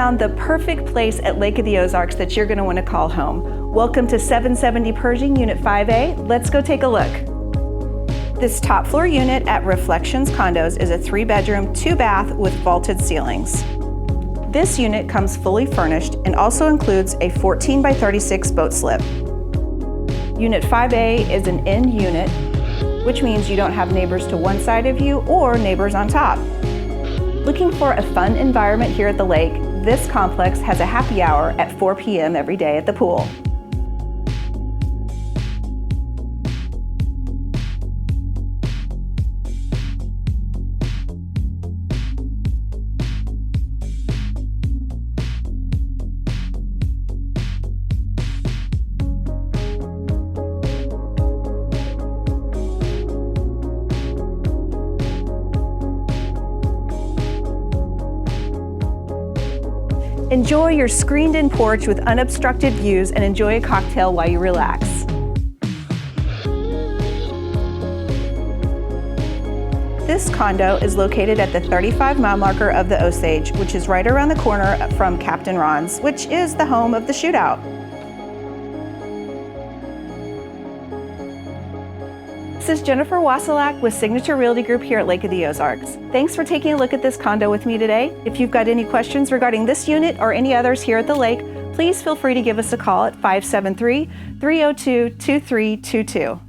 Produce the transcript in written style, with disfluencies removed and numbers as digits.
found the perfect place at Lake of the Ozarks that you're going to want to call home. Welcome to 770 Pershing, Unit 5A. Let's go take a look. This top floor unit at Reflections Condos is a 3-bedroom, 2-bath with vaulted ceilings. This unit comes fully furnished and also includes a 14 by 36 boat slip. Unit 5A is an end unit, which means you don't have neighbors to one side of you or neighbors on top. Looking for a fun environment here at the lake, this complex has a happy hour at 4 p.m. every day at the pool. Enjoy your screened-in porch with unobstructed views and enjoy a cocktail while you relax. This condo is located at the 35-mile marker of the Osage, which is right around the corner from Captain Ron's, which is the home of the Shootout. This is Jennifer Wasilak with Signature Realty Group here at Lake of the Ozarks. Thanks for taking a look at this condo with me today. If you've got any questions regarding this unit or any others here at the lake, please feel free to give us a call at 573-302-2322.